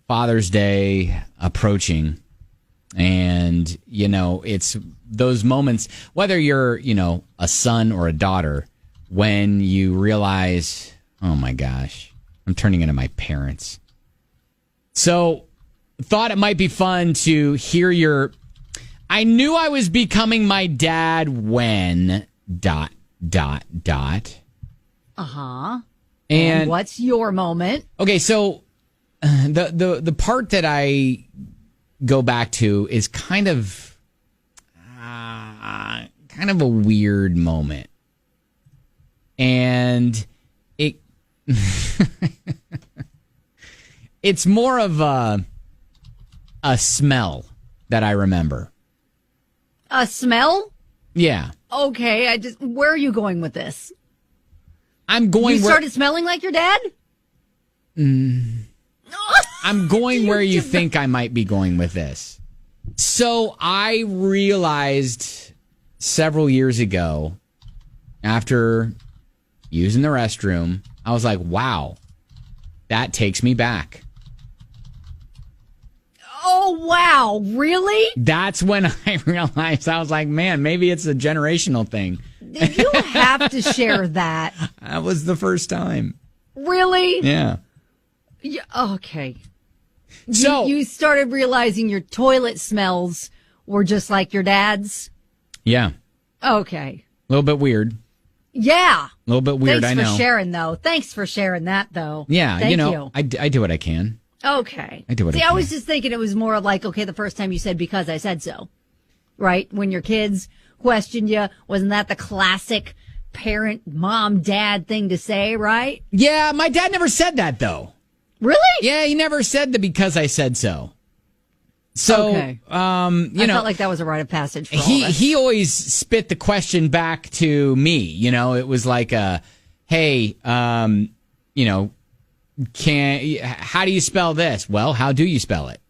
Father's Day approaching. And, it's those moments, whether you're, a son or a daughter, when you realize, oh my gosh, I'm turning into my parents. So thought it might be fun to hear I knew I was becoming my dad when ... Uh-huh. And what's your moment? Okay, so the part that I go back to is kind of a weird moment. And it's more of a smell that I remember. A smell? Yeah. Okay, where are you going with this? You started smelling like your dad? I'm going where you think I might be going with this. So I realized several years ago, after using the restroom, I was like, wow, that takes me back. Oh, wow. Really? That's when I realized, I was like, man, maybe it's a generational thing. You have to share that. That was the first time. Really? Yeah. Okay. So you started realizing your toilet smells were just like your dad's? Yeah. Okay. A little bit weird. Yeah. A little bit weird, I know. Thanks for sharing, though. Thanks for sharing that, though. Yeah, Thank you. I do what I can. Okay. I do what I can. I was just thinking it was more like, okay, the first time you said because I said so, right? When your kids questioned you, wasn't that the classic parent, mom, dad thing to say, right? Yeah, my dad never said that, though. Really? Yeah, he never said the because I said so. So, okay. I felt like that was a rite of passage for all of us. He always spit the question back to me. It was like, hey, how do you spell this? Well, how do you spell it?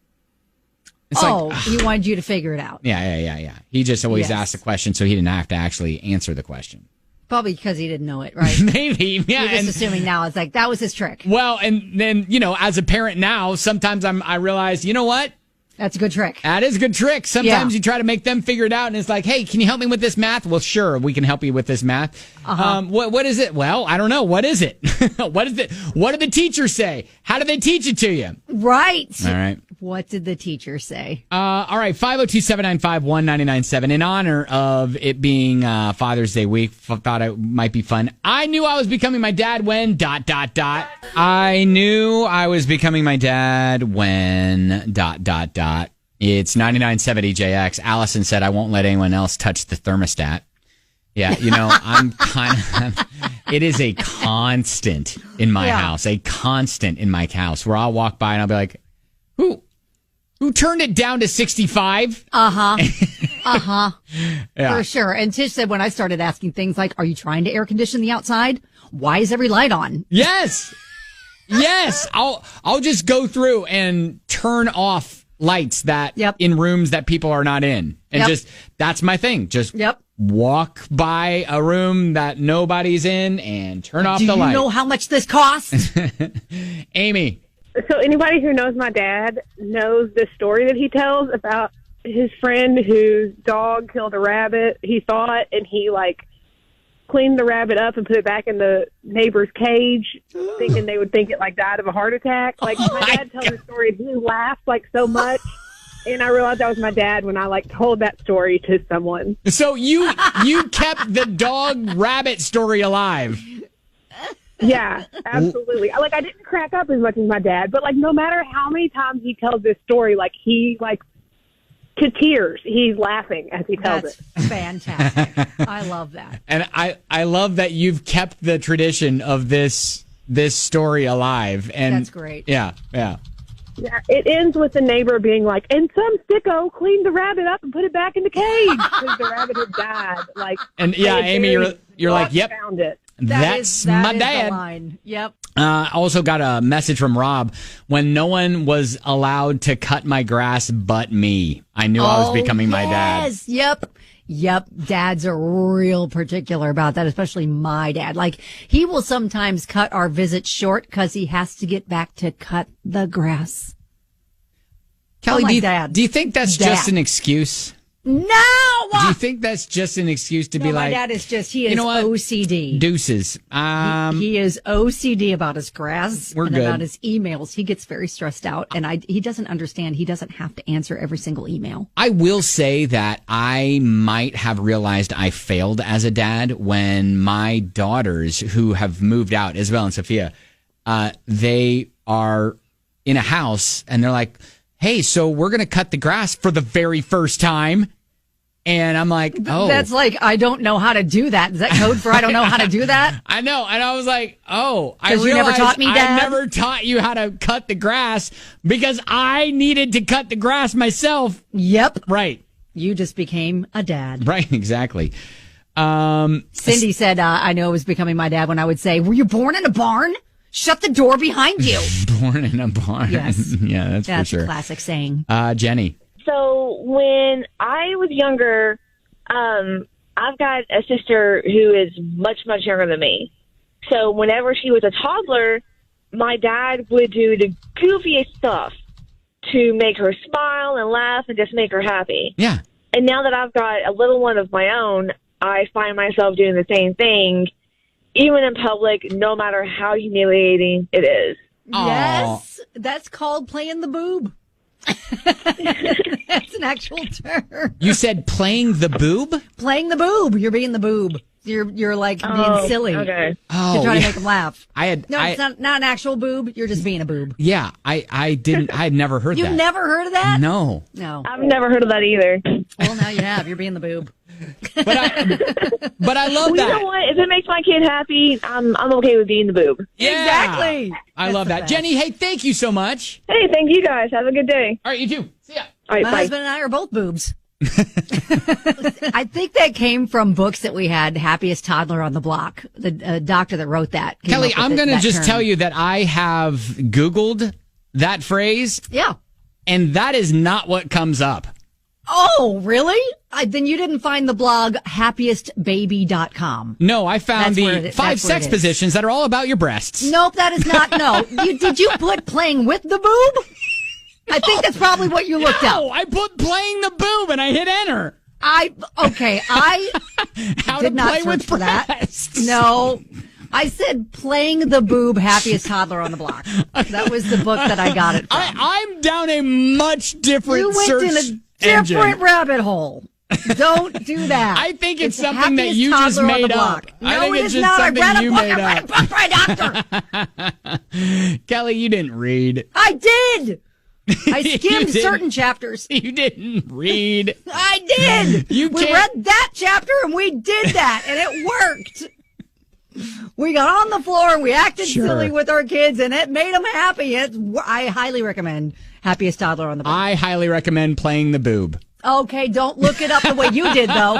It's he wanted you to figure it out. Yeah. He just always asked the question, so he didn't have to actually answer the question. Probably because he didn't know it, right? Maybe, yeah. You're just assuming now it's like, that was his trick. Well, and then, as a parent now, sometimes I realize, you know what? That's a good trick. That is a good trick. Sometimes you try to make them figure it out, and it's like, hey, can you help me with this math? Well, sure, we can help you with this math. Uh-huh. What is it? Well, I don't know. What is it? What is it? What did the teacher say? How did they teach it to you? Right. All right. What did the teacher say? All right, 502-795-1997. In honor of it being Father's Day week, thought it might be fun. I knew I was becoming my dad when ... I knew I was becoming my dad when ... It's 99.7 EJX. Allison said, I won't let anyone else touch the thermostat. Yeah, I'm kind of... It is a constant in my house. A constant in my house where I'll walk by and I'll be like, Who turned it down to 65? Uh-huh. Uh-huh. Yeah. For sure. And Tish said when I started asking things like, are you trying to air condition the outside? Why is every light on? Yes. Yes. I'll just go through and turn off lights that in rooms that people are not in. And that's my thing. Just walk by a room that nobody's in and turn off the light. Do you know how much this costs? Amy. So anybody who knows my dad knows this story that he tells about his friend whose dog killed a rabbit, he thought, and he, cleaned the rabbit up and put it back in the neighbor's cage, thinking they would think it, died of a heart attack. My dad tells the story, and he laughed, so much, and I realized that was my dad when I, told that story to someone. So you kept the dog-rabbit story alive. Yeah, absolutely. I didn't crack up as much as my dad, but no matter how many times he tells this story, he to tears, he's laughing as he tells it. That's fantastic. I love that. And I love that you've kept the tradition of this story alive. And that's great. Yeah. Yeah, it ends with the neighbor being like, and some sicko cleaned the rabbit up and put it back in the cage because the rabbit had died. And Amy, you're like, yep. Found it. That's my dad. The line. Yep. Also got a message from Rob. When no one was allowed to cut my grass but me, I knew I was becoming my dad. Yep. Dads are real particular about that, especially my dad. He will sometimes cut our visits short because he has to get back to cut the grass. Kelly, my do you, dad. do you think that's Dad. just an excuse? No. Do you think that's just an excuse to be my like, dad is just, he is you know what? OCD. Deuces. He is OCD about his grass We're and good. about his emails. He gets very stressed out, and he doesn't understand. He doesn't have to answer every single email. I will say that I might have realized I failed as a dad when my daughters, who have moved out, Isabel and Sophia, they are in a house and they're like, hey, so we're going to cut the grass for the very first time. And I'm like, oh. That's like, I don't know how to do that. Is that code for I don't know how to do that? I know. And I was like, oh, I 'Cause you never realized taught me, I Dad? never taught you how to cut the grass because I needed to cut the grass myself. Yep. Right. You just became a dad. Right. Exactly. Cindy said, I know I was becoming my dad when I would say, were you born in a barn? Shut the door behind you. Born in a barn. Yes. Yeah, that's That's for a sure. classic saying. Jenny. So when I was younger, I've got a sister who is much, much younger than me. So whenever she was a toddler, my dad would do the goofiest stuff to make her smile and laugh and just make her happy. Yeah. And now that I've got a little one of my own, I find myself doing the same thing, even in public, no matter how humiliating it is. Yes, that's called playing the boob. That's an actual term. You said playing the boob? Playing the boob. You're being the boob. You're like being silly. Okay. To try to make them laugh. It's not an actual boob. You're just being a boob. Yeah, I had never heard You've that. never heard of that? No. No. I've never heard of that either. Well, now you have. You're being the boob. But I love Well, that. you know what? If it makes my kid happy, I'm okay with being the boob. Yeah. Exactly. I That's love the that. best. Jenny, hey, thank you so much. Hey, thank you guys. Have a good day. All right, you too. See ya. All right, My bye. husband and I are both boobs. I think that came from books that we had, Happiest Toddler on the Block. The doctor that wrote that. came Kelly, up with I'm going to that just term. tell you that I have Googled that phrase, Yeah. and that is not what comes up. Oh, really? Then you didn't find the blog happiestbaby.com. No, I found That's where the it- 5 that's where sex it is. positions that are all about your breasts. Nope, that is not. No. Did you put playing with the boob? I think that's probably what you looked No, up. I put playing the boob and I hit enter. I How did to not play search with for that. breasts. No. I said playing the boob, Happiest Toddler on the Block. That was the book that I got it from. I'm down a much different You went search in a different engine. rabbit hole. Don't do that. I think it's the something that Happiest you just Toddler on made the up. Block. I No, think it it's is just not. I something read a you book. made I read a up. book by a doctor. Kelly, you didn't read. I did. I You skimmed didn't. certain chapters. You didn't read. I did. You we can't- read that chapter and we did that and it worked. We got on the floor and we acted Sure. silly with our kids and it made them happy. I highly recommend Happiest Toddler on the Block. I highly recommend playing the boob. Okay, don't look it up the way you did though.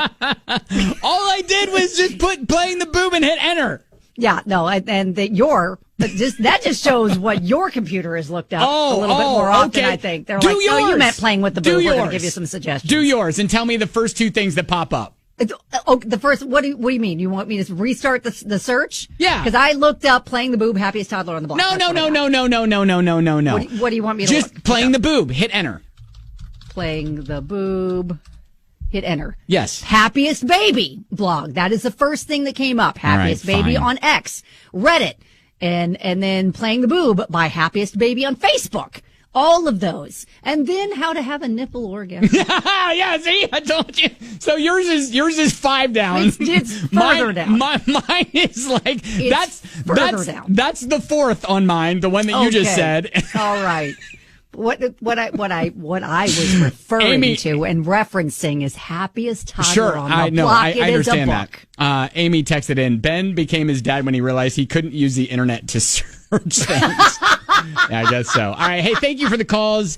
All I did was just put playing the boob and hit enter. Yeah, no, and that just shows what your computer has looked up a little bit more often. okay. I think they're Do like, "Oh, you yours. meant playing with the Do boob." We're going yours. to give you some suggestions. Do yours and tell me the first two things that pop up. The first. What do you mean? You want me to restart the search? Yeah. because I looked up playing the boob, Happiest Toddler on the Block. No. That's what I got. No. What do you want me to Just look? playing the boob. Hit enter. Playing the boob. Hit enter. Yes. Happiest Baby blog. That is the first thing that came up. Happiest right, Baby fine. on X, Reddit, and then Playing the Boob by Happiest Baby on Facebook. All of those. And then how to have a nipple orgasm. Yeah, see, I told you. So yours is 5 down. It's further down. Mine is like further down. That's the 4th on mine, the one that you just Okay. said. All right. What I was referring Amy- to and referencing is Happiest Toddler Sure, on the I know. Block. I It is a understand book. that. Amy texted in, Ben became his dad when he realized he couldn't use the internet to search things. Yeah, I guess so. All right. Hey, thank you for the calls.